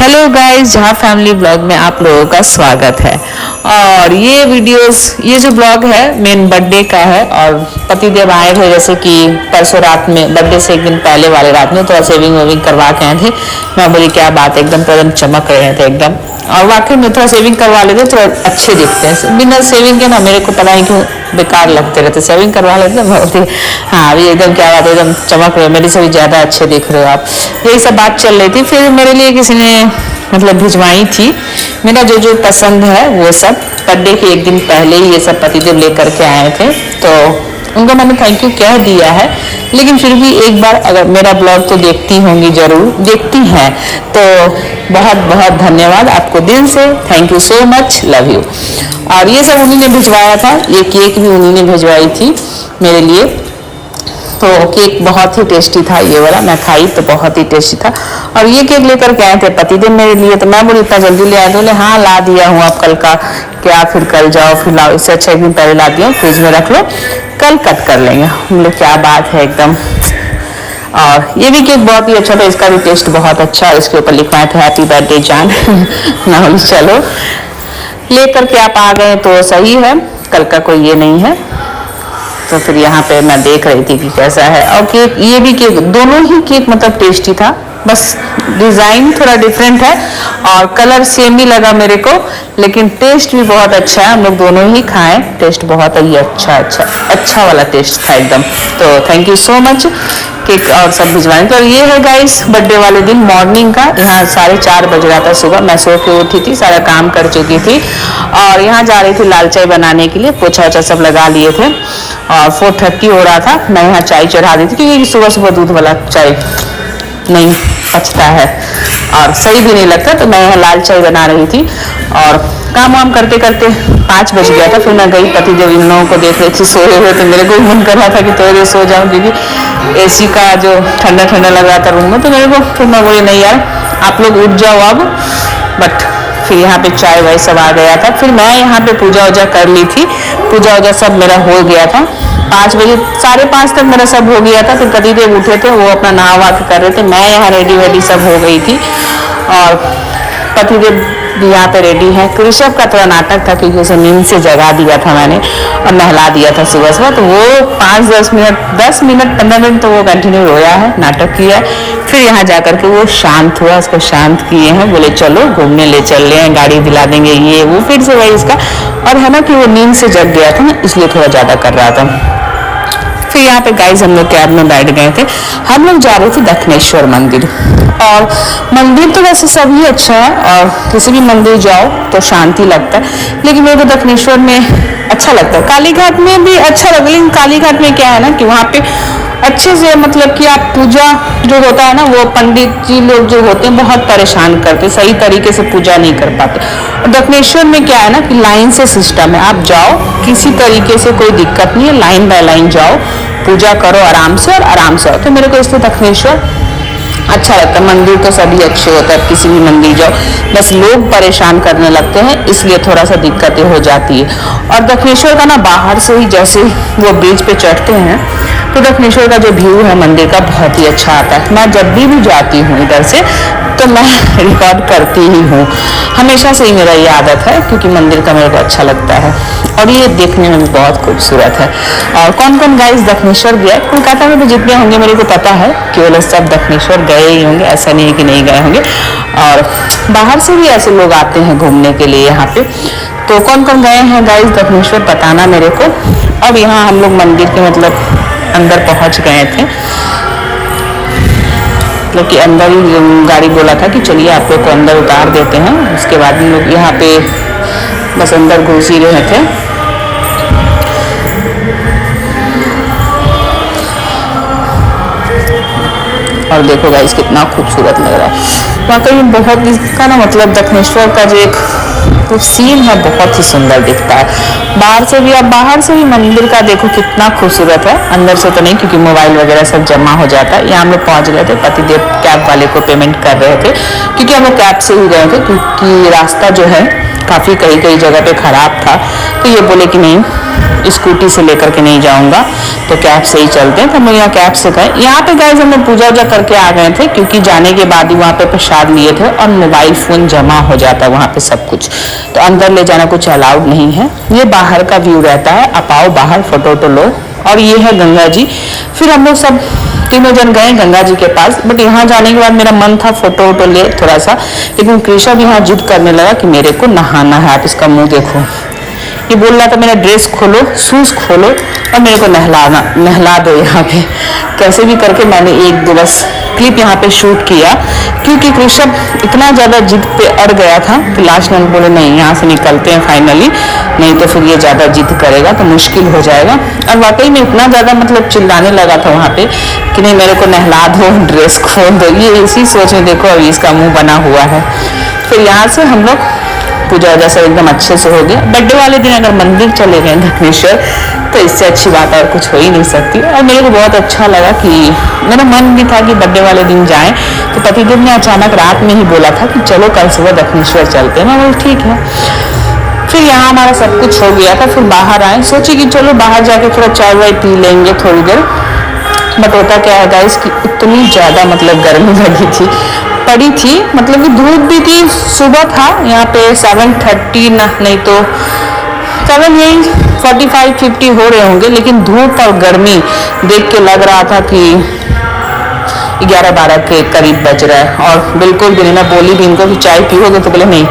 Hello guys, जहाँ family blog में आप लोगों का स्वागत है। और ये वीडियोस, ये जो ब्लॉग है मेन बर्थडे का है। और पतिदेव आए थे, जैसे कि परसों रात में, बर्थडे से एक दिन पहले वाले रात में थोड़ा सेविंग वेविंग करवा के आए थे। मैं बोली क्या बात है, एकदम चमक रहे थे एकदम। और वाकई में थोड़ा सेविंग करवा लेते थोड़ा अच्छे दिखते हैं। बिना सेविंग के ना मेरे को पता नहीं क्यों बेकार लगते रहते, सेविंग करवा लेते बहुत ही। हाँ, अभी एकदम क्या बात है, एकदम चमक रहे हो, मेरी से भी ज़्यादा अच्छे दिख रहे हो आप। यही सब बात चल रही थी। फिर मेरे लिए किसी ने मतलब भिजवाई थी मेरा जो जो पसंद है वो सब। बर्थडे के एक दिन पहले ही ये सब पतिदेव लेकर के आए थे, तो उनको मैंने थैंक यू कह दिया है। लेकिन फिर भी एक बार अगर मेरा ब्लॉग तो देखती होंगी, जरूर देखती हैं, तो बहुत बहुत धन्यवाद आपको दिल से, thank you so much, love you. और ये सब उन्हीं ने भिजवाया था, ये केक भी उन्हीं ने भिजवाई थी मेरे लिए। तो केक बहुत ही टेस्टी था, ये वाला मैं खाई तो बहुत ही टेस्टी था। और ये केक लेकर के आए थे पतिदेव मेरे लिए, तो मैं बोली इतना जल्दी ले आए, तो बोले हाँ ला दिया हूँ, आप कल का क्या, फिर कल जाओ फिर लाओ, इससे अच्छा एक दिन पहले ला दिया, फ्रिज में रख लो, कल कट कर लेंगे। हम लोग क्या बात है एकदम। और ये भी केक बहुत ही अच्छा था, इसका भी टेस्ट बहुत अच्छा है। इसके ऊपर लिखवाए थे हैप्पी बर्थडे जान। ना बोली चलो लेकर के आप आ गए तो सही है, कल का कोई ये नहीं है। तो फिर यहाँ पे मैं देख रही थी कि कैसा है। और केक, ये भी केक, दोनों ही केक मतलब टेस्टी था, बस डिज़ाइन थोड़ा डिफरेंट है और कलर सेम ही लगा मेरे को, लेकिन टेस्ट भी बहुत अच्छा है। हम लोग दोनों ही खाए, टेस्ट बहुत ही अच्छा वाला टेस्ट था एकदम। तो thank you so much cake और सब भिजवाने। तो ये है गाइस बर्थडे वाले दिन मॉर्निंग का, यहाँ 4:30 बज रहा था सुबह, मैं सो के उठी थी, सारा काम कर चुकी थी और यहाँ जा रही थी लाल चाय बनाने के लिए। पोछा वोछा सब लगा लिए थे और 4:30 हो रहा था। मैं यहाँ चाय चढ़ा दी थी, क्योंकि सुबह सुबह दूध वाला चाय नहीं पचता है और सही भी नहीं लगता, तो मैं यहाँ लाल चाय बना रही थी। और काम वाम करते करते 5 बज गया था। फिर मैं गई, पतिदेव इन लोगों को देख रही थी सोए हुए, तो मेरे को भी मन कर रहा था कि थोड़ी सो जाऊँ, क्योंकि एसी का जो ठंडा ठंडा लग रहा था रूम में। तो मेरे को फिर मैं बोली नहीं यार आप लोग उठ जाओ अब। बट फिर यहाँ पे चाय वाय सब आ गया था। फिर मैं यहाँ पे पूजा वूजा कर ली थी, पूजा वूजा सब मेरा हो गया था। 5 बजे 5:30 तक मेरा सब हो गया था। फिर पतिदेव उठे थे, वो अपना नहा वहा कर रहे थे, मैं यहाँ रेडी वेडी सब हो गई थी। और पतिदेव भी यहाँ पे रेडी है। ऋषभ का थोड़ा नाटक था, क्योंकि उसे नींद से जगा दिया था मैंने और नहला दिया था सुबह सुबह, तो वो 10 मिनट 15 मिनट तो वो कंटिन्यू रोया है, नाटक किया है। फिर यहाँ जाकर के वो शांत हुआ, उसको शांत किए हैं, बोले चलो घूमने ले चल रहे हैं, गाड़ी दिला देंगे, ये वो। फिर से वही इसका, और है ना कि वो नींद से जग गया था ना, इसलिए थोड़ा ज़्यादा कर रहा था। फिर यहाँ पे गाइस हम लोग कैब में बैठ गए थे। हम लोग जा रहे थे दक्षिणेश्वर मंदिर। और मंदिर तो वैसे सभी अच्छा है, और किसी भी मंदिर जाओ तो शांति लगता है, लेकिन मेरे को दक्षिणेश्वर में अच्छा लगता है। काली घाट में भी अच्छा लगता है, लेकिन काली घाट में क्या है ना कि वहाँ पे अच्छे से मतलब कि आप पूजा जो होता है ना, वो पंडित जी लोग जो होते हैं बहुत परेशान करते, सही तरीके से पूजा नहीं कर पाते। और दक्षिणेश्वर में क्या है ना कि लाइन से सिस्टम है, आप जाओ, किसी तरीके से कोई दिक्कत नहीं है, लाइन बाय लाइन जाओ, पूजा करो आराम से और आराम से आओ। तो मेरे को इसलिए दक्षिणेश्वर अच्छा लगता है। मंदिर तो सभी अच्छे होते हैं, किसी भी मंदिर जाओ, बस लोग परेशान करने लगते हैं, इसलिए थोड़ा सा दिक्कतें हो जाती है। और दक्षिणेश्वर का ना बाहर से ही जैसे वो ब्रिज पे चढ़ते हैं, तो दक्षिणेश्वर का जो व्यू है मंदिर का बहुत ही अच्छा आता है। मैं जब भी जाती हूँ इधर से तो मैं रिकॉर्ड करती ही हूँ, हमेशा से ही मेरा ये आदत है, क्योंकि मंदिर का मेरे को अच्छा लगता है और ये देखने में भी बहुत खूबसूरत है। और कौन कौन गाइस दक्षिणेश्वर गया, कोलकाता में तो जितने होंगे मेरे को पता है कि वो लोग सब दक्षिणेश्वर गए ही होंगे, ऐसा नहीं है कि नहीं गए होंगे। और बाहर से भी ऐसे लोग आते हैं घूमने के लिए यहाँ पे। तो कौन कौन गए हैं गाइस दक्षिणेश्वर बताना मेरे को। अब यहाँ हम लोग मंदिर के मतलब अंदर पहुँच गए थे, मतलब कि अंदर ही गाड़ी बोला था कि चलिए आप लोग को अंदर उतार देते हैं। उसके बाद हम लोग यहाँ पे बस अंदर घुस ही रहे थे। और देखो गाइस कितना खूबसूरत लग रहा है वाकई में। बहुत इसका ना मतलब दक्षिणेश्वर का जो एक सीन है बहुत ही सुंदर दिखता है। बाहर से भी मंदिर का देखो कितना खूबसूरत है, अंदर से तो नहीं क्योंकि मोबाइल वगैरह सब जमा हो जाता है। यहाँ हम लोग पहुँच गए थे, पतिदेव कैब वाले को पेमेंट कर रहे थे, क्योंकि हम लोग कैब से ही गए थे, क्योंकि रास्ता जो है काफ़ी कई जगह पे ख़राब था, तो ये बोले कि नहीं, स्कूटी से लेकर के नहीं जाऊंगा, तो कैब से ही चलते हैं। तो हम लोग यहाँ कैब से गए। यहाँ पे गए हम लोग पूजा वूजा करके आ गए थे, क्योंकि जाने के बाद ही वहाँ पे प्रसाद लिए थे और मोबाइल फ़ोन जमा हो जाता है वहाँ पे सब कुछ, तो अंदर ले जाना कुछ अलाउड नहीं है। ये बाहर का व्यू रहता है, आप आओ बाहर फोटो वोटो लो। और ये है गंगा जी। फिर हम लोग सब तीनों जन गए गंगा जी के पास, बट यहाँ जाने के बाद मेरा मन था फोटो वोटो ले थोड़ा सा, लेकिन कृष्णा भी यहाँ जिद करने लगा कि मेरे को नहाना है, आप इसका मुंह देखो। ये बोल रहा था मेरा ड्रेस खोलो, शूज़ खोलो और मेरे को नहला दो यहाँ पे। कैसे भी करके मैंने 1-2 बस क्लिप यहाँ पे शूट किया, क्योंकि कृष्ण इतना ज़्यादा जिद पे अड़ गया था कि लास्ट में बोले नहीं, यहाँ से निकलते हैं फाइनली, नहीं तो फिर ये ज़्यादा जिद करेगा तो मुश्किल हो जाएगा। और वाकई में इतना ज़्यादा मतलब चिल्लाने लगा था वहाँ पे कि नहीं मेरे को नहला दो, ड्रेस खोल दो। ये इसी सोच में देखो अभी इसका मुँह बना हुआ है। फिर यहाँ से हम लोग पूजा जैसा एकदम अच्छे से हो गया। बर्थडे वाले दिन अगर मंदिर चले गए दक्षिणेश्वर, तो इससे अच्छी बात और कुछ हो ही नहीं सकती। और मेरे को बहुत अच्छा लगा कि मेरा मन भी था कि बर्थडे वाले दिन जाएं, तो पतिदेव ने अचानक रात में ही बोला था कि चलो कल सुबह दक्षिणेश्वर चलते हैं। मैं बोली ठीक है। फिर यहाँ हमारा सब कुछ हो गया था। फिर बाहर आए, सोचे कि चलो बाहर जाके थोड़ा चाय वाय पी लेंगे थोड़ी देर। बट होता क्या है गाइस कि इतनी ज़्यादा मतलब गर्मी लगी थी, पड़ी थी, मतलब कि धूप भी थी। सुबह था यहाँ पे 7:30 नहीं तो 7 यही 45-50 हो रहे होंगे, लेकिन धूप और गर्मी देख के लग रहा था कि 11-12 के करीब बज रहा है। और बिल्कुल भी नहीं, मैं बोली भी इनको कि चाय पियोगे, तो बोले नहीं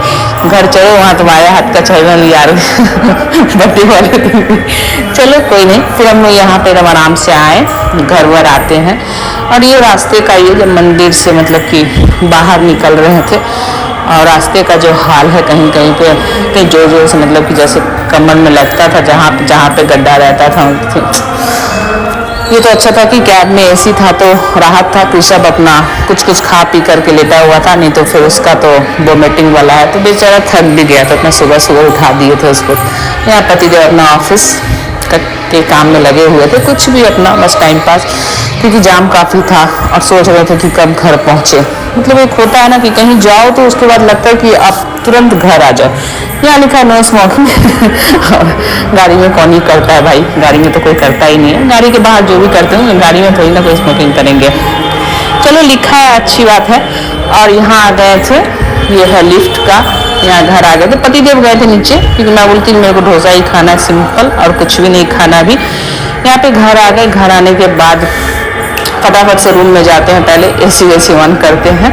घर चलो, वहाँ तुम्हारे हाथ का चाय बन यार बर्थडे वाले दिन। चलो कोई नहीं। फिर हम लोग यहाँ पे आराम से आए, घर वर आते हैं। और ये रास्ते का ये जब मंदिर से मतलब कि बाहर निकल रहे थे, और रास्ते का जो हाल है कहीं कहीं पे इतने जोर जोर से मतलब कि जैसे कमर में लगता था, जहाँ पे गड्ढा रहता था। ये तो अच्छा था कि कैब में एसी था तो राहत था, ऋषभ अपना कुछ खा पी करके लेटा हुआ था, नहीं तो फिर उसका तो वोमिटिंग वाला है, तो बेचारा थक भी गया। तो अपना सुबह सुबह उठा दिए थे उसको। यहाँ पतिदेव अपना ऑफिस के काम में लगे हुए थे, कुछ भी अपना बस टाइम पास, क्योंकि जाम काफ़ी था और सोच रहे थे कि कब घर पहुँचे। मतलब एक होता है ना कि कहीं जाओ तो उसके बाद लगता है कि आप तुरंत घर आ जाओ। यहाँ लिखा है नो स्मोकिंग। गाड़ी में कौन ही करता है भाई, गाड़ी में तो कोई करता ही नहीं है। गाड़ी के बाहर जो भी करते हैं गाड़ी में थोड़ी ना कोई स्मोकिंग करेंगे। चलो लिखा है, अच्छी बात है। और यहाँ आ गए थे, ये है लिफ्ट का, यहाँ घर आ गए थे। पतिदेव गए थे नीचे, क्योंकि मैं बोलती मेरे को डोसा ही खाना है सिंपल, और कुछ भी नहीं खाना भी। यहाँ पे घर आ गए। घर आने के बाद फटाफट से रूम में जाते हैं, पहले एसी वेसी ऑन करते हैं।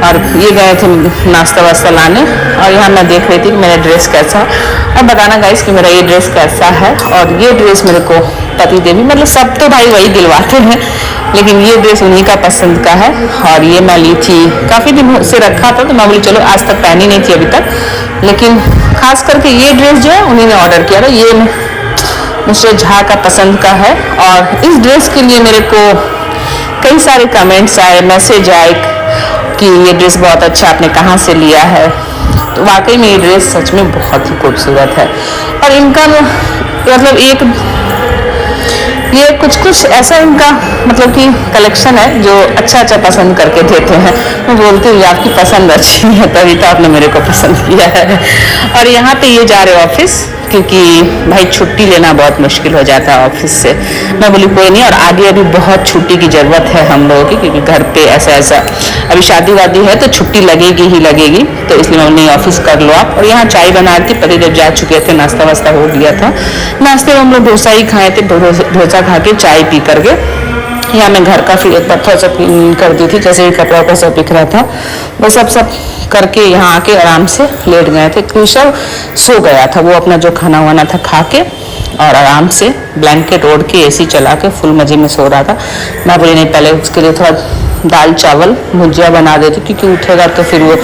और ये गए थे नाश्ता वास्ता लाने, और यहाँ मैं देख रही थी कि मेरा ड्रेस कैसा है। और बताना गाइस कि मेरा ये ड्रेस कैसा है। और ये ड्रेस मेरे को पतिदेव, मतलब सब तो भाई वही दिलवाते हैं, लेकिन ये ड्रेस उन्हीं का पसंद का है। और ये मैं ली थी, काफ़ी दिन से रखा था, तो मैं बोली चलो आज तक पहनी नहीं थी अभी तक, लेकिन खास करके ये ड्रेस जो है उन्हीं ने ऑर्डर किया था। ये मिस्टर झा का पसंद का है। और इस ड्रेस के लिए मेरे को कई सारे कमेंट्स आए, मैसेज आए कि ये ड्रेस बहुत अच्छा, आपने कहाँ से लिया है। तो वाकई में ये ड्रेस सच में बहुत ही खूबसूरत है। और इनका मतलब ये कुछ ऐसा इनका मतलब कि कलेक्शन है जो अच्छा पसंद करके देते हैं। मैं बोलती हूँ आपकी पसंद अच्छी है, तभी तो आपने मेरे को पसंद किया है। और यहाँ पे ये जा रहे ऑफिस, क्योंकि भाई छुट्टी लेना बहुत मुश्किल हो जाता है ऑफिस से। मैं बोली कोई नहीं, और आगे अभी बहुत छुट्टी की ज़रूरत है हम लोगों की, क्योंकि घर पे ऐसा अभी शादी वादी है तो छुट्टी लगेगी ही लगेगी। तो इसलिए मैं नहीं, ऑफिस कर लो आप। और यहाँ चाय बना रही थी, पतिदेव जा चुके थे, नाश्ता वास्ता हो गया था। नाश्ते में हम लोग डोसा ही खाए थे, डोसा खा के चाय पी करके यहाँ मैं घर का फिर एक बार थोड़ा सा कर दी थी, जैसे भी कपड़ा वपड़ा सब बिखरा था वो सब करके यहाँ आके आराम से लेट गए थे। कृष्ण सो गया था, वो अपना जो खाना वाना था खा के और आराम से ब्लैंकेट ओढ़ के एसी चला के फुल मजे में सो रहा था। मैं बोली नहीं, पहले उसके लिए थोड़ा दाल चावल भुजिया बना देती, क्योंकि उठेगा तो फिर वो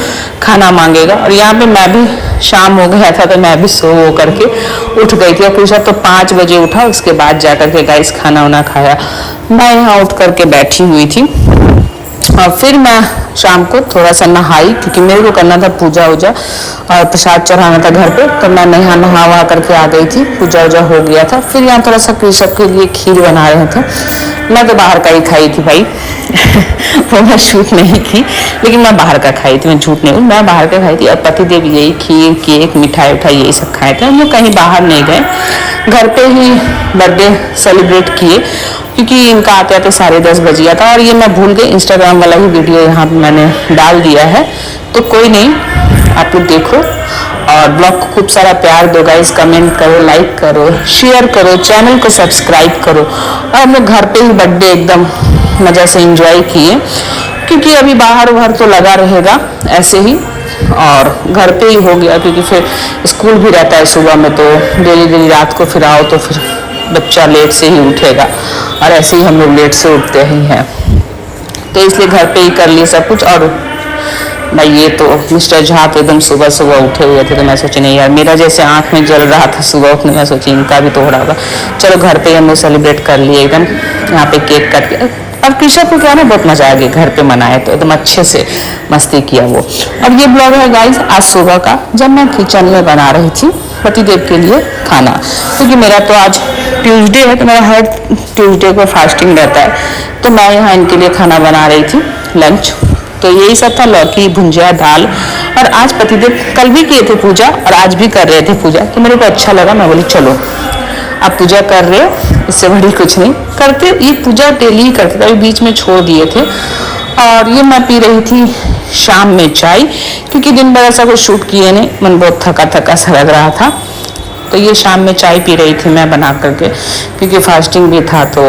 खाना मांगेगा। और यहाँ पे मैं भी शाम हो गया था तो मैं भी सो करके उठ गई थी। और कृष्ण तो 5 बजे उठा, उसके बाद जा करके गाइस खाना वाना खाया। मैं यहाँ उठ करके बैठी हुई थी। और फिर मैं शाम को थोड़ा सा नहाई, क्योंकि मेरे को करना था पूजा वूजा और प्रसाद चढ़ाना था घर पे, तो मैं नहा वहा करके आ गई थी, पूजा वूजा हो गया था। फिर यहाँ थोड़ा सा कृषक के लिए खीर बना रहे थे, मैं तो बाहर का ही खाई थी भाई वो मैं शूट नहीं की, लेकिन मैं बाहर का खाई थी, मैं झूठ नहीं हूँ, मैं बाहर का खाई थी। और पति देव यही खीर केक मिठाई उठाई यही सब खाए थे। हम लोग कहीं बाहर नहीं गए, घर पे ही बर्थडे सेलिब्रेट किए, क्योंकि इनका आते आते 10:30 बज गया था। और ये मैं भूल गई, इंस्टाग्राम वाला ही वीडियो यहाँ पे मैंने डाल दिया है, तो कोई नहीं, आप लोग देखो और ब्लॉग को खूब सारा प्यार दो गाइस, कमेंट करो, लाइक करो, शेयर करो, चैनल को सब्सक्राइब करो। और हम लोग घर पे ही बर्थडे एकदम मज़ा से एंजॉय किए, क्योंकि अभी बाहर उहर तो लगा रहेगा ऐसे ही, और घर पे ही हो गया, क्योंकि फिर स्कूल भी रहता है सुबह में, तो डेली रात को फिर आओ तो फिर बच्चा लेट से ही उठेगा, और ऐसे ही हम लोग लेट से उठते ही हैं, तो इसलिए घर पे ही कर लिए सब कुछ। और भाई ये तो मिस्टर झा तो एकदम सुबह सुबह उठे हुए थे, तो मैं सोची नहीं यार, मेरा जैसे आंख में जल रहा था सुबह उठने, मैं सोची इनका भी तो हो रहा होगा। चलो घर पे ही हम लोग सेलिब्रेट कर लिए एकदम, यहाँ पे केक काट के। अब कृषक को क्या ना बहुत मजा आ गया, घर पे मनाए तो एकदम अच्छे से मस्ती किया वो। अब ये ब्लॉग है गाइस आज सुबह का, जब मैं किचन में बना रही थी पतिदेव के लिए खाना, क्योंकि मेरा तो आज ट्यूसडे है, तो मेरा हर ट्यूसडे को फास्टिंग रहता है, तो मैं यहाँ इनके लिए खाना बना रही थी लंच। तो यही सब था, लौकी भुंजिया दाल। और आज पतिदेव कल भी किए थे पूजा और आज भी कर रहे थे पूजा, तो मेरे को अच्छा लगा, मैं बोली चलो आप पूजा कर रहे हो, इससे बड़ी कुछ नहीं करते, ये पूजा डेली ही करते थे, अभी बीच में छोड़ दिए थे। और ये मैं पी रही थी शाम में चाय, क्योंकि दिन भर ऐसा कुछ शूट किए नहीं, मन बहुत थका थका सा लग रहा था, तो ये शाम में चाय पी रही थी मैं बना करके, क्योंकि फास्टिंग भी था तो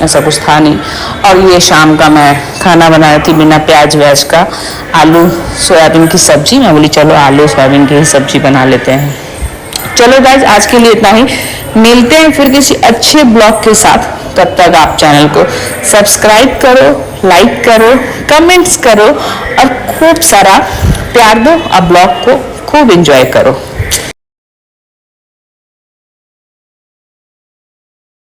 ऐसा कुछ था नहीं। और ये शाम का मैं खाना बना रही थी बिना प्याज व्याज का, आलू सोयाबीन की सब्जी, मैं बोली चलो आलू सोयाबीन की ही सब्जी बना लेते हैं। चलो गाइज आज के लिए इतना ही, मिलते हैं फिर किसी अच्छे ब्लॉग के साथ, तब तक आप चैनल को सब्सक्राइब करो, लाइक करो, कमेंट्स करो और खूब सारा प्यार दो और ब्लॉग को खूब एंजॉय करो।